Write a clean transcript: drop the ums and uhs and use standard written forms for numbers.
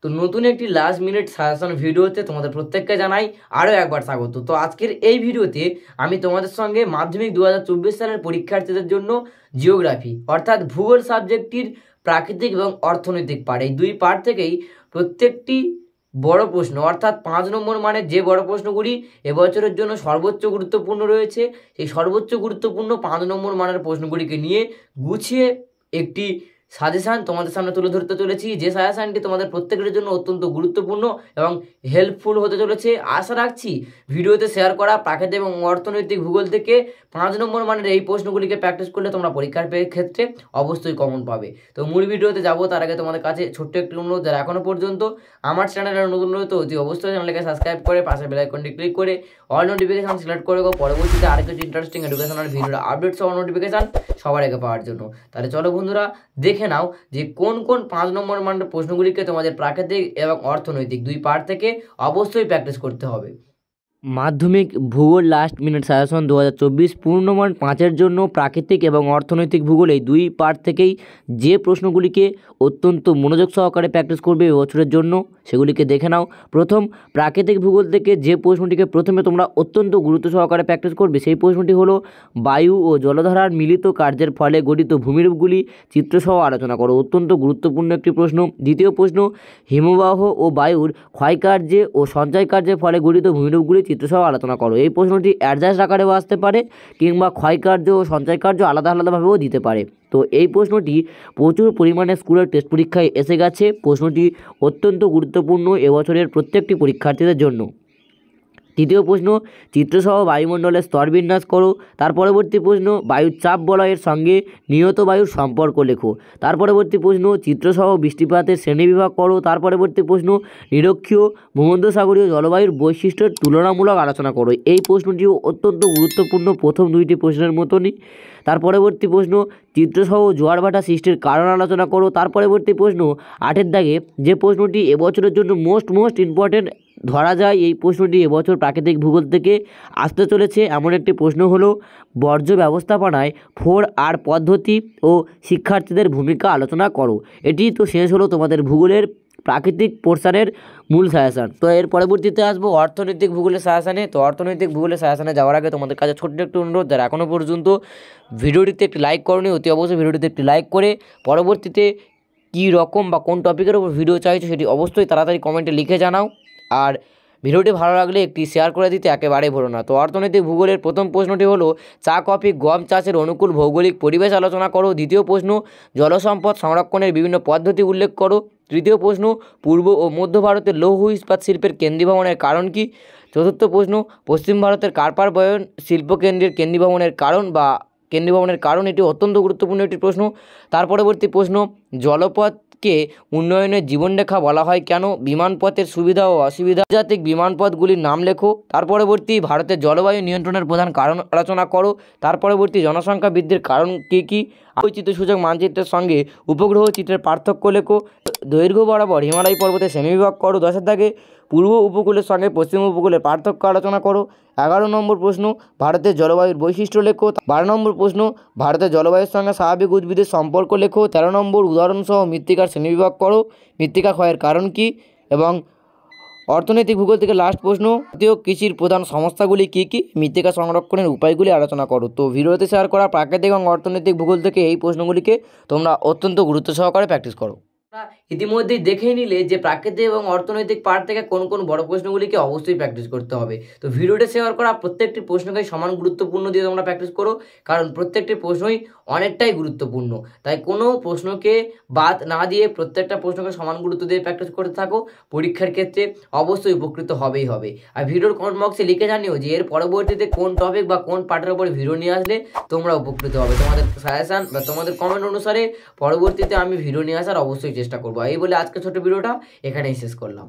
তো নতুন একটি লাস্ট মিনিট সাজেশন ভিডিওতে তোমাদের প্রত্যেককে জানাই আরও একবার স্বাগত। তো আজকের এই ভিডিওতে আমি তোমাদের সঙ্গে মাধ্যমিক 2024 সালের পরীক্ষার্থীদের জন্য জিওগ্রাফি অর্থাৎ ভূগোল সাবজেক্টটির প্রাকৃতিক এবং অর্থনৈতিক পার্ট, এই দুই পার্ট থেকেই প্রত্যেকটি বড় প্রশ্ন অর্থাৎ 5 নম্বর মানের যে বড় প্রশ্নগুলি এবছরের জন্য সর্বোচ্চ গুরুত্বপূর্ণ রয়েছে, সেই সর্বোচ্চ গুরুত্বপূর্ণ 5 নম্বর মানের প্রশ্নগুলিকে নিয়ে গুছিয়ে একটি সাজেশান তোমাদের সামনে তুলে ধরতে চলেছি, যে সাজেশানটি তোমাদের প্রত্যেকের জন্য অত্যন্ত গুরুত্বপূর্ণ এবং হেল্পফুল হতে চলেছে। আশা রাখছি ভিডিওতে শেয়ার করা প্রাকৃতিক এবং অর্থনৈতিক ভূগোল থেকে 5 নম্বর মানের এই প্রশ্নগুলিকে প্র্যাকটিস করলে তোমরা পরীক্ষার ক্ষেত্রে অবশ্যই কমন পাবে। তো মূল ভিডিওতে যাবো তার আগে তোমাদের কাছে ছোট্ট একটি অনুরোধ, যারা এখনও পর্যন্ত আমার চ্যানেলের নতুন রয়েছে অতি অবশ্যই চ্যানেলকে সাবস্ক্রাইব করে পাশে বেল আইকনটি ক্লিক করে অল নোটিফিকেশন সিলেক্ট করে পরবর্তীতে আর কিছু ইন্টারেস্টিং এডুকেশনাল ভিডিওর আপডেট সহ নোটিফিকেশন সবার আগে পাওয়ার জন্য। তাহলে চলো বন্ধুরা দেখে নাও যে কোন কোন 5 নম্বর মানের প্রশ্নগুলিকে তোমাদের প্রাকৃতিক এবং অর্থনৈতিক দুই পার্ট থেকে অবশ্যই প্র্যাকটিস করতে হবে। মাধ্যমিক ভূগোল লাস্ট মিনিট সাজেশন 2024 পূর্ণমান 5-এর জন্য প্রাকৃতিক এবং অর্থনৈতিক ভূগোল এই দুই পার্ট থেকেই যে প্রশ্নগুলিকে অত্যন্ত মনোযোগ সহকারে প্র্যাকটিস করবে এবছরের জন্য সেগুলিকে দেখে নাও। প্রথম, প্রাকৃতিক ভূগোল থেকে যে প্রশ্নটিকে প্রথমে তোমরা অত্যন্ত গুরুত্ব সহকারে প্র্যাকটিস করবে সেই প্রশ্নটি হলো বায়ু ও জলধারার মিলিত কার্যের ফলে গঠিত ভূমিরূপগুলি চিত্রসহ আলোচনা করো। অত্যন্ত গুরুত্বপূর্ণ একটি প্রশ্ন। দ্বিতীয় প্রশ্ন, হিমবাহ ও বায়ুর ক্ষয়কার্যে ও সঞ্চয় কার্যের ফলে গঠিত ভূমিরূপগুলি চিত্রসহ আলোচনা করো। এই প্রশ্নটি অ্যাডজাস্ট আকারেও আসতে পারে কিংবা ক্ষয়কার্য ও সঞ্চয় কার্য আলাদা আলাদাভাবেও দিতে পারে। তো এই প্রশ্নটি প্রচুর পরিমাণে স্কুলের টেস্ট পরীক্ষায় এসে গেছে। প্রশ্নটি অত্যন্ত গুরুত্বপূর্ণ এবছরের প্রত্যেকটি পরীক্ষার্থীদের জন্য। তৃতীয় প্রশ্ন, চিত্রসহ বায়ুমণ্ডলের স্তরবিন্যাস করো। তার পরবর্তী প্রশ্ন, বায়ুর চাপ বলয়ের সঙ্গে নিয়ত বায়ুর সম্পর্ক লেখো। তার পরবর্তী প্রশ্ন, চিত্রসহ বৃষ্টিপাতের শ্রেণীবিভাগ করো। তার পরবর্তী প্রশ্ন, নিরক্ষীয় ভূমধ্যসাগরীয় জলবায়ুর বৈশিষ্ট্যের তুলনামূলক আলোচনা করো। এই প্রশ্নটিও অত্যন্ত গুরুত্বপূর্ণ প্রথম দুইটি প্রশ্নের মতনই। তার পরবর্তী প্রশ্ন, চিত্রসহ জোয়ার ভাটা সৃষ্টির কারণ আলোচনা করো। তার পরবর্তী প্রশ্ন 8-এর দাগে যে প্রশ্নটি এবছরের জন্য মোস্ট ইম্পর্টেন্ট ধরা যায়, এই প্রশ্নটি এবছর প্রাকৃতিক ভূগোল থেকে আসতে চলেছে এমন একটি প্রশ্ন হলো বর্জ্য ব্যবস্থাপনায় 4R পদ্ধতি ও শিক্ষার্থীদের ভূমিকা আলোচনা করো। এটি তো শেষ হলো তোমাদের ভূগোলের প্রাকৃতিক পোর্শনের মূল সাজেশান। তো এর পরবর্তীতে আসবো অর্থনৈতিক ভূগোলের সাজেশানে। তো অর্থনৈতিক ভূগোলের সাজেশানে যাওয়ার আগে তোমাদের কাছে ছোট্ট একটু অনুরোধ, যারা এখনও পর্যন্ত ভিডিওটিতে একটি লাইক করোনি অতি অবশ্যই ভিডিওটিতে একটি লাইক করে পরবর্তীতে কী রকম বা কোন টপিকের উপর ভিডিও চাইছো সেটি অবশ্যই তাড়াতাড়ি কমেন্টে লিখে জানাও। আর ভিডিওটি ভালো লাগলে একটি শেয়ার করে দিতে একেবারে ভুলো না। তো অর্থনৈতিক ভূগোলের প্রথম প্রশ্নটি হলো চা কফি গম চাষের অনুকূল ভৌগোলিক পরিবেশ আলোচনা করো। দ্বিতীয় প্রশ্ন, জলসম্পদ সংরক্ষণের বিভিন্ন পদ্ধতি উল্লেখ করো। তৃতীয় প্রশ্ন, পূর্ব ও মধ্য ভারতের লৌহ ইস্পাত শিল্পের কেন্দ্রীভবনের কারণ কী। চতুর্থ প্রশ্ন, পশ্চিম ভারতের কার্পার বয়ন শিল্পকেন্দ্রের কেন্দ্রীভবনের কারণ এটি অত্যন্ত গুরুত্বপূর্ণ একটি প্রশ্ন। তার পরবর্তী প্রশ্ন, জলপথকে উন্নয়নের জীবনরেখা বলা হয় কেন। বিমানপথের সুবিধা ও অসুবিধা, আন্তর্জাতিক বিমানপথগুলির নাম লেখো। তার পরবর্তী, ভারতের জলবায়ু নিয়ন্ত্রণের প্রধান কারণ আলোচনা করো। তার পরবর্তী, জনসংখ্যা বৃদ্ধির কারণ কী কী। বৈচিত্র্য সূচক মানচিত্রের সঙ্গে উপগ্রহ চিত্রের পার্থক্য লেখো। দৈর্ঘ্য বরাবর হিমালয় পর্বতের শ্রেণীবিভাগ করো। 10-এর দাগে পূর্ব উপকূলের সঙ্গে পশ্চিম উপকূলের পার্থক্য আলোচনা করো। 11 নম্বর প্রশ্ন, ভারতের জলবায়ুর বৈশিষ্ট্য লেখো। 12 নম্বর প্রশ্ন, ভারতের জলবায়ুর সঙ্গে স্বাভাবিক উদ্ভিদের সম্পর্ক লেখো। 13 নম্বর, উদাহরণসহ মৃত্তিকার শ্রেণীবিভাগ করো। মৃত্তিকা ক্ষয়ের কারণ কী। এবং অর্থনৈতিক ভূগোল থেকে লাস্ট প্রশ্ন, ভারতীয় কৃষির প্রধান সমস্যাগুলি কী কী, মৃত্তিকা সংরক্ষণের উপায়গুলি আলোচনা করো। তো ভিডিওতে শেয়ার করা প্রাকৃতিক এবং অর্থনৈতিক ভূগোল থেকে এই প্রশ্নগুলিকে তোমরা অত্যন্ত গুরুত্ব সহকারে প্র্যাকটিস করো। ইতিমধ্যেই দেখেই নিলে যে প্রাকৃতিক এবং অর্থনৈতিক পার্ট থেকে কোন কোন বড় প্রশ্নগুলিকে অবশ্যই প্র্যাকটিস করতে হবে। তো ভিডিওটা শেয়ার করা প্রত্যেকটি প্রশ্নকে সমান গুরুত্বপূর্ণ দিয়ে তোমরা প্র্যাকটিস করো, কারণ প্রত্যেকটি প্রশ্নই অনেকটাই গুরুত্বপূর্ণ। তাই কোনো প্রশ্নকে বাদ না দিয়ে প্রত্যেকটা প্রশ্নকে সমান গুরুত্ব দিয়ে প্র্যাকটিস করতে থাকো, পরীক্ষার ক্ষেত্রে অবশ্যই উপকৃত হবেই হবে। আর ভিডিওর কমেন্ট বক্সে লিখে জানিও যে এর পরবর্তীতে কোন টপিক বা কোন পার্টের উপরে ভিডিও নিয়ে আসলে তোমরা উপকৃত হবে। তোমাদের সাজেশান বা তোমাদের কমেন্ট অনুসারে পরবর্তীতে আমি ভিডিও নিয়ে আসার অবশ্যই চেষ্টা করবো। এই বলে আজকে ছোট ভিডিওটা এখানেই শেষ করলাম।